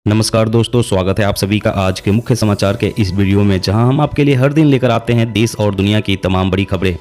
नमस्कार दोस्तों, स्वागत है आप सभी का आज के मुख्य समाचार के इस वीडियो में, जहां हम आपके लिए हर दिन लेकर आते हैं देश और दुनिया की तमाम बड़ी खबरें।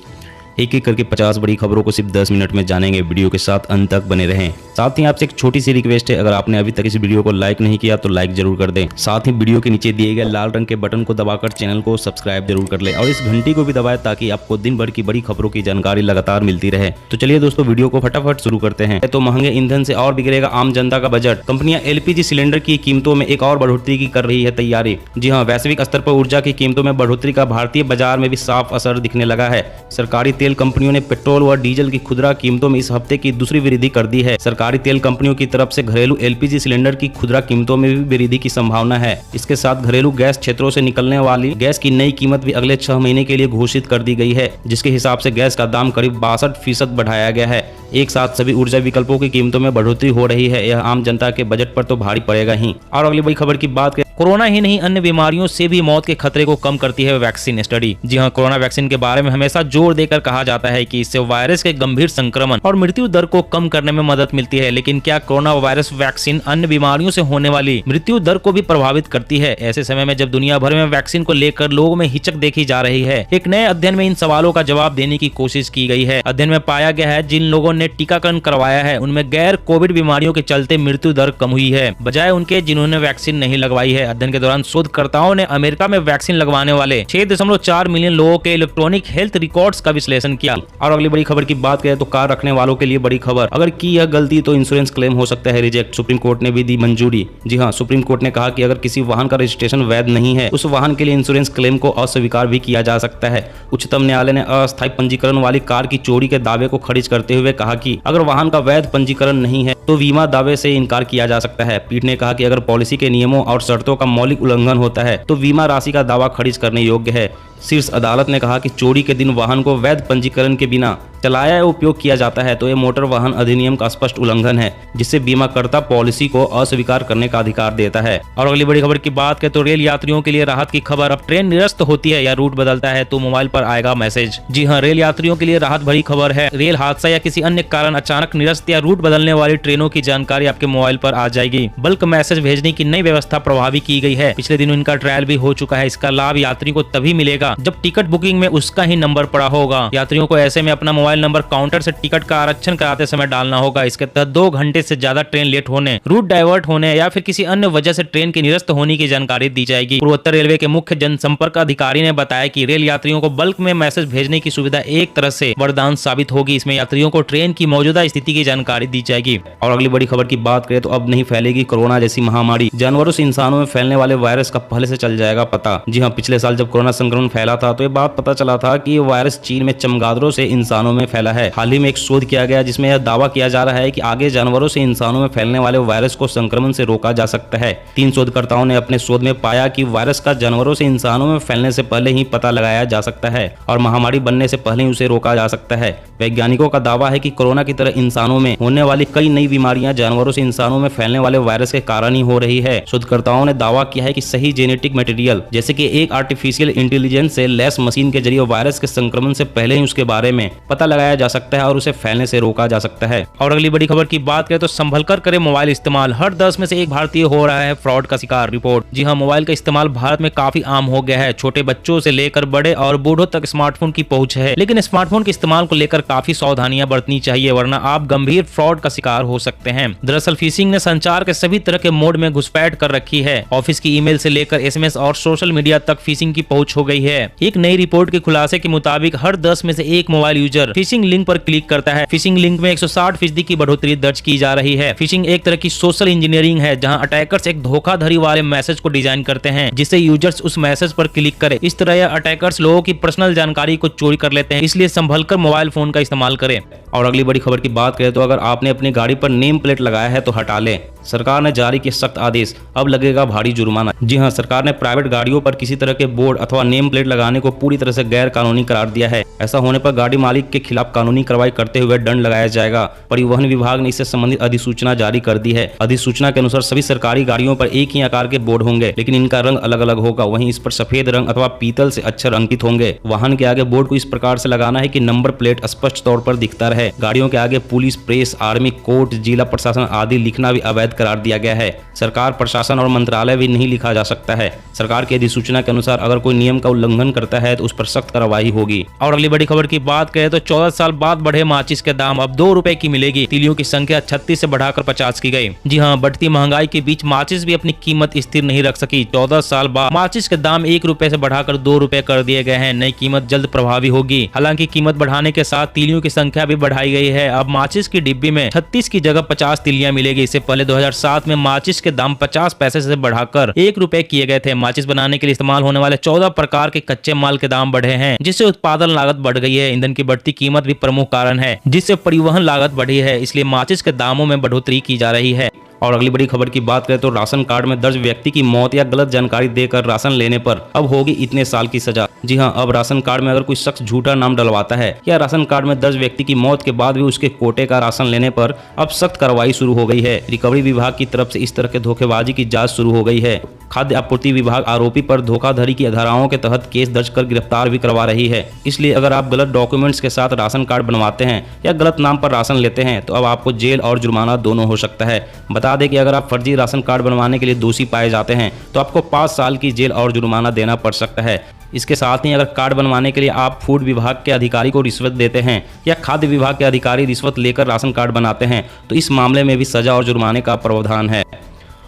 एक एक करके 50 बड़ी खबरों को सिर्फ 10 मिनट में जानेंगे। वीडियो के साथ अंत तक बने रहें। साथ ही आपसे एक छोटी सी रिक्वेस्ट है, अगर आपने अभी तक इस वीडियो को लाइक नहीं किया तो लाइक जरूर कर दें। साथ ही वीडियो के नीचे दिए गए लाल रंग के बटन को दबाकर चैनल को सब्सक्राइब जरूर कर ले और इस घंटी को भी दबाएं ताकि आपको दिन भर की बड़ी खबरों की जानकारी लगातार मिलती रहे। तो चलिए दोस्तों, वीडियो को फटाफट शुरू करते हैं। तो महंगे ईंधन से और बिगड़ेगा आम जनता का बजट। कंपनियां एलपीजी सिलेंडर की कीमतों में एक और बढ़ोतरी की कर रही है तैयारी। जी हाँ, वैश्विक स्तर पर ऊर्जा की कीमतों में बढ़ोतरी का भारतीय बाजार में भी साफ असर दिखने लगा है। सरकारी तेल कंपनियों ने पेट्रोल व डीजल की खुदरा कीमतों में इस हफ्ते की दूसरी वृद्धि कर दी है। सरकारी तेल कंपनियों की तरफ से घरेलू एलपीजी सिलेंडर की खुदरा कीमतों में भी वृद्धि की संभावना है। इसके साथ घरेलू गैस क्षेत्रों से निकलने वाली गैस की नई कीमत भी अगले 6 महीने के लिए घोषित कर दी गई है, जिसके हिसाब से गैस का दाम करीब 62% बढ़ाया गया है। एक साथ सभी ऊर्जा विकल्पों की कीमतों में बढ़ोतरी हो रही है। यह आम जनता के बजट पर तो भारी पड़ेगा ही। और अगली बड़ी खबर की बात करें, कोरोना ही नहीं अन्य बीमारियों से भी मौत के खतरे को कम करती है वैक्सीन स्टडी। जी हाँ, कोरोना वैक्सीन के बारे में हमेशा जोर देकर कहा जाता है कि इससे वायरस के गंभीर संक्रमण और मृत्यु दर को कम करने में मदद मिलती है। लेकिन क्या कोरोना वायरस वैक्सीन अन्य बीमारियों से होने वाली मृत्यु दर को भी प्रभावित करती है? ऐसे समय में जब दुनिया भर में वैक्सीन को लेकर लोगों में हिचक देखी जा रही है, एक नए अध्ययन में इन सवालों का जवाब देने की कोशिश की गई है। अध्ययन में पाया गया है जिन लोगों ने टीकाकरण करवाया है उनमें गैर कोविड बीमारियों के चलते मृत्यु दर कम हुई है, बजाय उनके जिन्होंने वैक्सीन नहीं लगवाई है। अध्ययन के दौरान शोधकर्ताओं ने अमेरिका में वैक्सीन लगवाने वाले 6.4 मिलियन लोगों के इलेक्ट्रॉनिक हेल्थ रिकॉर्ड्स का विश्लेषण किया। और अगली बड़ी खबर की बात करें तो कार रखने वालों के लिए बड़ी खबर, अगर की यह गलती तो इंश्योरेंस क्लेम हो सकता है रिजेक्ट। सुप्रीम कोर्ट ने भी दी मंजूरी। जी हाँ, सुप्रीम कोर्ट ने कहा कि अगर किसी वाहन का रजिस्ट्रेशन वैध नहीं है, उस वाहन के लिए इंश्योरेंस क्लेम को अस्वीकार भी किया जा सकता है। उच्चतम न्यायालय ने अस्थायी पंजीकरण वाली कार की चोरी के दावे को खारिज करते हुए कहा कि अगर वाहन का वैध पंजीकरण नहीं है तो बीमा दावे से इनकार किया जा सकता है। पीठ ने कहा कि अगर पॉलिसी के नियमों और शर्तों का मौलिक उल्लंघन होता है तो बीमा राशि का दावा खारिज करने योग्य है। शीर्ष अदालत ने कहा कि चोरी के दिन वाहन को वैध पंजीकरण के बिना चलाया या उपयोग किया जाता है तो यह मोटर वाहन अधिनियम का स्पष्ट उल्लंघन है, जिससे बीमाकर्ता पॉलिसी को अस्वीकार करने का अधिकार देता है। और अगली बड़ी खबर की बात करें तो रेल यात्रियों के लिए राहत की खबर। अब ट्रेन निरस्त होती है या रूट बदलता है तो मोबाइल पर आएगा मैसेज। जी हाँ, रेल यात्रियों के लिए राहत भरी खबर है। रेल हादसा या किसी अन्य कारण अचानक निरस्त या रूट बदलने वाली ट्रेनों की जानकारी आपके मोबाइल पर आ जाएगी। बल्क मैसेज भेजने की नई व्यवस्था प्रभावी की गई है। पिछले दिनों इनका ट्रायल भी हो चुका है। इसका लाभ यात्री को तभी मिलेगा जब टिकट बुकिंग में उसका ही नंबर पड़ा होगा। यात्रियों को ऐसे में अपना मोबाइल नंबर काउंटर से टिकट का आरक्षण कराते समय डालना होगा। इसके तहत 2 घंटे से ज्यादा ट्रेन लेट होने, रूट डाइवर्ट होने या फिर किसी अन्य वजह से ट्रेन के निरस्त होने की जानकारी दी जाएगी। पूर्वोत्तर रेलवे के मुख्य जनसंपर्क अधिकारी ने बताया कि रेल यात्रियों को बल्क में मैसेज भेजने की सुविधा एक तरह से वरदान साबित होगी। इसमें यात्रियों को ट्रेन की मौजूदा स्थिति की जानकारी दी जाएगी। और अगली बड़ी खबर की बात करें तो अब नहीं फैलेगी कोरोना जैसी महामारी। जानवरों से इंसानों में फैलने वाले वायरस का पहले से चल जाएगा पता। जी हाँ, पिछले साल जब कोरोना संक्रमण फैला था तो ये बात पता चला था कि ये वायरस चीन में चमगादड़ों से इंसानों में फैला है। हाल ही में एक शोध किया गया जिसमें यह दावा किया जा रहा है कि आगे जानवरों से इंसानों में फैलने वाले वायरस को संक्रमण से रोका जा सकता है। 3 शोधकर्ताओं ने अपने शोध में पाया कि वायरस का जानवरों से इंसानों में फैलने से पहले ही पता लगाया जा सकता है और महामारी बनने से पहले ही उसे रोका जा सकता है। वैज्ञानिकों का दावा है कि कोरोना की तरह इंसानों में होने वाली कई नई बीमारियां जानवरों से इंसानों में फैलने वाले वायरस के कारण ही हो रही है। शोधकर्ताओं ने दावा किया है कि सही जेनेटिक मटेरियल जैसे कि एक आर्टिफिशियल इंटेलिजेंस से लैस मशीन के जरिए वायरस के संक्रमण से पहले ही उसके बारे में पता लगाया जा सकता है और उसे फैलने से रोका जा सकता है। और अगली बड़ी खबर की बात करें तो संभल कर करें मोबाइल इस्तेमाल। हर 10 में से एक भारतीय हो रहा है फ्रॉड का शिकार। रिपोर्ट। जी हाँ, मोबाइल का इस्तेमाल भारत में काफी आम हो गया है। छोटे बच्चों से लेकर बड़े और बूढ़ों तक स्मार्टफोन की पहुंच है, लेकिन स्मार्टफोन के इस्तेमाल को लेकर काफी सावधानियां बरतनी चाहिए, वरना आप गंभीर फ्रॉड का शिकार हो सकते हैं। दरअसल फिशिंग ने संचार के सभी तरह के मोड में घुसपैठ कर रखी है। ऑफिस की ईमेल से लेकर SMS और सोशल मीडिया तक फिशिंग की पहुंच हो गई है। एक नई रिपोर्ट के खुलासे के मुताबिक हर 10 में से एक मोबाइल यूजर फिशिंग लिंक पर क्लिक करता है। फिशिंग लिंक में 160% की बढ़ोतरी दर्ज की जा रही है। फिशिंग एक तरह की सोशल इंजीनियरिंग है जहां अटैकर्स एक धोखाधड़ी वाले मैसेज को डिजाइन करते हैं जिससे यूजर्स उस मैसेज पर क्लिक करें। इस तरह यह अटैकर्स लोगों की पर्सनल जानकारी को चोरी कर लेते हैं, इसलिए संभलकर मोबाइल फोन का इस्तेमाल करें। और अगली बड़ी खबर की बात करें तो अगर आपने अपनी गाड़ी पर नेम प्लेट लगाया है तो हटा लें। सरकार ने जारी किया सख्त आदेश, अब लगेगा भारी जुर्माना। जी हां, सरकार ने प्राइवेट गाड़ियों पर किसी तरह के बोर्ड अथवा नेम प्लेट लगाने को पूरी तरह से गैर कानूनी करार दिया है। ऐसा होने पर गाड़ी मालिक के खिलाफ कानूनी कार्रवाई करते हुए दंड लगाया जाएगा। परिवहन विभाग ने इससे संबंधित अधिसूचना जारी कर दी है। अधिसूचना के अनुसार सभी सरकारी गाड़ियों पर एक ही आकार के बोर्ड होंगे, लेकिन इनका रंग अलग अलग होगा। वहीं इस पर सफेद रंग अथवा पीतल से अक्षर अंकित होंगे। वाहन के आगे बोर्ड को इस प्रकार से लगाना है कि नंबर प्लेट स्पष्ट तौर पर दिखता रहे। गाड़ियों के आगे पुलिस, प्रेस, आर्मी, कोर्ट, जिला प्रशासन आदि लिखना भी अवैध अवैध करार दिया गया है। सरकार, प्रशासन और मंत्रालय भी नहीं लिखा जा सकता है। सरकार की अधिसूचना के अनुसार अगर कोई नियम का उल्लंघन करता है तो उस पर सख्त कार्रवाई होगी। और अगली बड़ी खबर की बात करें तो 14 साल बाद बढ़े माचिस के दाम, अब 2 रुपए की मिलेगी। तीलियों की संख्या 36 से बढ़ाकर 50 की गई। जी हाँ, बढ़ती महंगाई के बीच माचिस भी अपनी कीमत स्थिर नहीं रख सकी। 14 साल बाद माचिस के दाम 1 रुपए से बढ़ाकर 2 रुपए कर दिए गए हैं। नई कीमत जल्द प्रभावी होगी। हालांकि कीमत बढ़ाने के साथ तीलियों की संख्या भी बढ़ाई गई है। अब माचिस की डिब्बी में 36 की जगह 50 तीलियां मिलेगी। इससे पहले 2007 में माचिस के दाम 50 पैसे से बढ़ाकर 1 रुपए किए गए थे। माचिस बनाने के लिए इस्तेमाल होने वाले 14 प्रकार के कच्चे माल के दाम बढ़े हैं, जिससे उत्पादन लागत बढ़ गई है। ईंधन की बढ़ती कीमत भी प्रमुख कारण है, जिससे परिवहन लागत बढ़ी है। इसलिए माचिस के दामों में बढ़ोतरी की जा रही है। और अगली बड़ी खबर की बात करें तो राशन कार्ड में दर्ज व्यक्ति की मौत या गलत जानकारी देकर राशन लेने पर अब होगी इतने साल की सजा। जी हां, अब राशन कार्ड में अगर कोई शख्स झूठा नाम डलवाता है या राशन कार्ड में दर्ज व्यक्ति की मौत के बाद भी उसके कोटे का राशन लेने पर अब सख्त कार्रवाई शुरू हो गई है। रिकवरी विभाग की तरफ से इस तरह के धोखेबाजी की जांच शुरू हो गई है। खाद्य आपूर्ति विभाग आरोपी पर धोखाधड़ी की धाराओं के तहत केस दर्ज कर गिरफ्तार भी करवा रही है। इसलिए अगर आप गलत डॉक्यूमेंट्स के साथ राशन कार्ड बनवाते हैं या गलत नाम पर राशन लेते हैं तो अब आपको जेल और जुर्माना दोनों हो सकता है। बता दें कि अगर आप फर्जी राशन कार्ड बनवाने के लिए दोषी पाए जाते हैं तो आपको 5 साल की जेल और जुर्माना देना पड़ सकता है। इसके साथ ही अगर कार्ड बनवाने के लिए आप फूड विभाग के अधिकारी को रिश्वत देते हैं या खाद्य विभाग के अधिकारी रिश्वत लेकर राशन कार्ड बनाते हैं तो इस मामले में भी सजा और जुर्माने का प्रावधान है।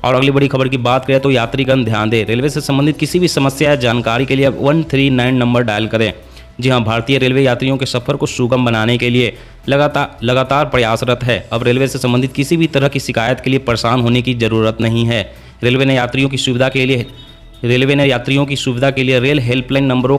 और अगली बड़ी खबर की बात करें तो यात्रीगण ध्यान दें, रेलवे से संबंधित किसी भी समस्या या जानकारी के लिए 139 नंबर डायल करें। जी हां, भारतीय रेलवे यात्रियों के सफर को सुगम बनाने के लिए लगातार प्रयासरत है। अब रेलवे से संबंधित किसी भी तरह की शिकायत के लिए परेशान होने की जरूरत नहीं है। रेलवे ने यात्रियों की सुविधा के लिए रेल हेल्पलाइन नंबरों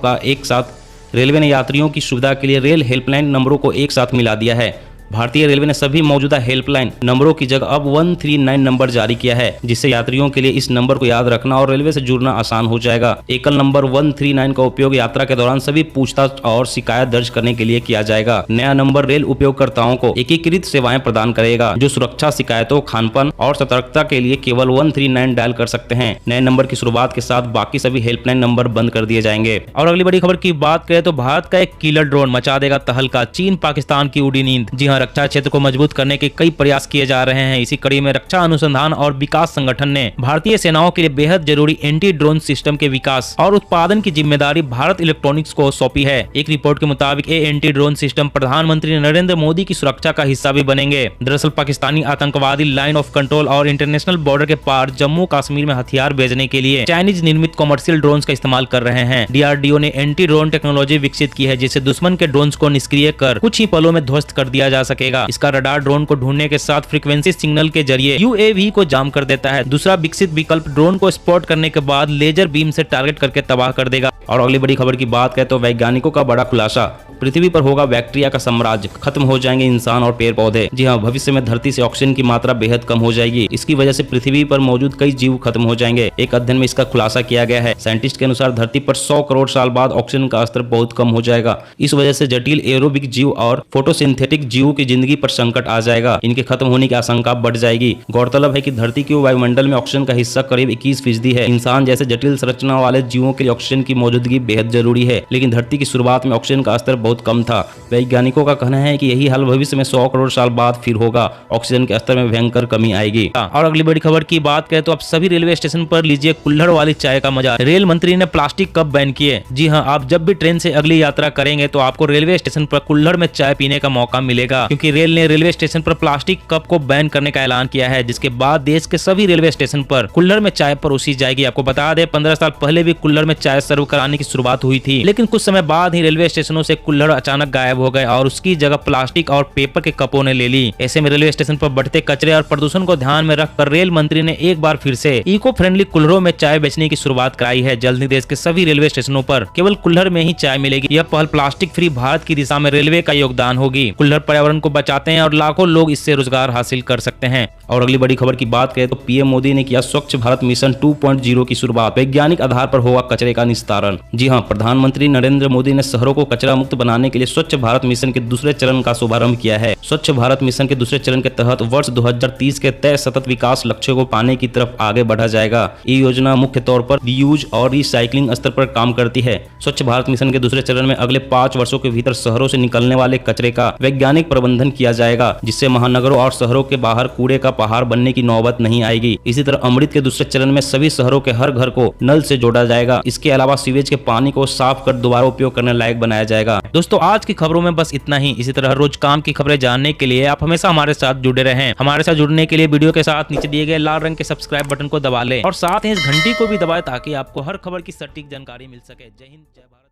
को एक साथ मिला दिया है। भारतीय रेलवे ने सभी मौजूदा हेल्पलाइन नंबरों की जगह अब 139 नंबर जारी किया है, जिससे यात्रियों के लिए इस नंबर को याद रखना और रेलवे से जुड़ना आसान हो जाएगा। एकल नंबर 139 का उपयोग यात्रा के दौरान सभी पूछताछ और शिकायत दर्ज करने के लिए किया जाएगा। नया नंबर रेल उपयोगकर्ताओं को एकीकृत सेवाएं प्रदान करेगा, जो सुरक्षा, शिकायतों, खानपान और सतर्कता के लिए केवल 139 डायल कर सकते हैं। नए नंबर की शुरुआत के साथ बाकी सभी हेल्पलाइन नंबर बंद कर दिए जाएंगे। और अगली बड़ी खबर की बात करें तो भारत का एक किलर ड्रोन मचा देगा तहलका, चीन पाकिस्तान की उड़ी नींद। जी हाँ, रक्षा क्षेत्र को मजबूत करने के कई प्रयास किए जा रहे हैं। इसी कड़ी में रक्षा अनुसंधान और विकास संगठन ने भारतीय सेनाओं के लिए बेहद जरूरी एंटी ड्रोन सिस्टम के विकास और उत्पादन की जिम्मेदारी भारत इलेक्ट्रॉनिक्स को सौंपी है। एक रिपोर्ट के मुताबिक ये एंटी ड्रोन सिस्टम प्रधानमंत्री नरेंद्र मोदी की सुरक्षा का हिस्सा भी बनेंगे। दरअसल पाकिस्तानी आतंकवादी लाइन ऑफ कंट्रोल और इंटरनेशनल बॉर्डर के पार जम्मू कश्मीर में हथियार भेजने के लिए चाइनीज निर्मित कॉमर्शियल ड्रोन का इस्तेमाल कर रहे हैं। DRDO ने एंटी ड्रोन टेक्नोलॉजी विकसित की है, जिससे दुश्मन के ड्रोन को निष्क्रिय कर कुछ ही पलों में ध्वस्त कर दिया जा सकेगा। इसका रडार ड्रोन को ढूंढने के साथ फ्रीक्वेंसी सिग्नल के जरिए UAV को जाम कर देता है। दूसरा विकसित विकल्प ड्रोन को स्पॉट करने के बाद लेजर बीम से टारगेट करके तबाह कर देगा। और अगली बड़ी खबर की बात करें तो वैज्ञानिकों का बड़ा खुलासा, पृथ्वी पर होगा बैक्टीरिया का साम्राज्य, खत्म हो जाएंगे इंसान और पेड़ पौधे। जी हाँ, भविष्य में धरती से ऑक्सीजन की मात्रा बेहद कम हो जाएगी। इसकी वजह से पृथ्वी पर मौजूद कई जीव खत्म हो जाएंगे। एक अध्ययन में इसका खुलासा किया गया है। साइंटिस्ट के अनुसार धरती पर 100 करोड़ साल बाद ऑक्सीजन का स्तर बहुत कम हो जाएगा। इस वजह से जटिल एरोबिक जीव और फोटोसिंथेटिक जीवों की जिंदगी पर संकट आ जाएगा। इनके खत्म होने की आशंका बढ़ जाएगी। गौरतलब है कि धरती के वायुमंडल में ऑक्सीजन का हिस्सा करीब 21% है। इंसान जैसे जटिल संरचना वाले जीवों के लिए ऑक्सीजन की मौजूदगी बेहद जरूरी है, लेकिन धरती की शुरुआत में ऑक्सीजन का स्तर बहुत कम था। वैज्ञानिकों का कहना है कि यही हाल भविष्य में 100 करोड़ साल बाद फिर होगा। ऑक्सीजन के स्तर में भयंकर कमी आएगी। और अगली बड़ी खबर की बात करें तो अब सभी रेलवे स्टेशन पर लीजिए कुल्हड़ वाली चाय का मजा। रेल मंत्री ने प्लास्टिक कप बैन किए। जी हाँ, आप जब भी ट्रेन से अगली यात्रा करेंगे तो आपको रेलवे स्टेशन पर कुल्हड़ में चाय पीने का मौका मिलेगा, क्योंकि रेल ने रेलवे स्टेशन पर प्लास्टिक कप को बैन करने का ऐलान किया है, जिसके बाद देश के सभी रेलवे स्टेशन पर कुल्हड़ में चाय परोसी जाएगी। आपको बता दें, 15 साल पहले भी कुल्हड़ में चाय सर्व कराने की शुरुआत हुई थी, लेकिन कुछ समय बाद ही रेलवे स्टेशनों से कुल्हड़ अचानक गायब हो गए और उसकी जगह प्लास्टिक और पेपर के कपों ने ले ली। ऐसे में रेलवे स्टेशन पर बढ़ते कचरे और प्रदूषण को ध्यान में रखकर रेल मंत्री ने एक बार फिर से इको फ्रेंडली कुल्हड़ों में चाय बेचने की शुरुआत कराई है। जल्द ही देश के सभी रेलवे स्टेशनों पर केवल कुल्हड़ में ही चाय मिलेगी। यह पहल प्लास्टिक फ्री भारत की दिशा में रेलवे का योगदान होगी। कुल्हड़ पर्यावरण को बचाते हैं और लाखों लोग इससे रोजगार हासिल कर सकते हैं। और अगली बड़ी खबर की बात करें तो PM मोदी ने किया स्वच्छ भारत मिशन 2.0 की शुरुआत। वैज्ञानिक आधार पर होगा कचरे का निस्तारण। चरण। जी हाँ, प्रधानमंत्री नरेंद्र मोदी ने शहरों को कचरा मुक्त बनाने के लिए स्वच्छ भारत मिशन के दूसरे चरण का शुभारंभ किया है। स्वच्छ भारत मिशन के दूसरे चरण के तहत वर्ष 2030 के तय सतत विकास लक्ष्यों को पाने की तरफ आगे बढ़ा जाएगा। ये योजना मुख्य तौर पर रीयूज और रिसाइकलिंग स्तर पर काम करती है। स्वच्छ भारत मिशन के दूसरे चरण में अगले 5 वर्षों के भीतर शहरों से निकलने वाले कचरे का वैज्ञानिक प्रबंधन किया जाएगा, जिससे महानगरों और शहरों के बाहर कूड़े का पहाड़ बनने की नौबत नहीं आएगी। इसी तरह अमृत के दूसरे चरण में सभी शहरों के हर घर को नल से जोड़ा जाएगा। इसके अलावा सीवेज के पानी को साफ कर दोबारा उपयोग करने लायक बनाया जाएगा। दोस्तों, आज की खबरों में बस इतना ही। इसी तरह रोज काम की खबरें जानने के लिए आप हमेशा हमारे साथ जुड़े रहें। हमारे साथ जुड़ने के लिए वीडियो के साथ नीचे दिए गए लाल रंग के सब्सक्राइब बटन को दबा लें और साथ ही इस घंटी को भी दबाएं ताकि आपको हर खबर की सटीक जानकारी मिल सके। जय हिंद, जय भारत।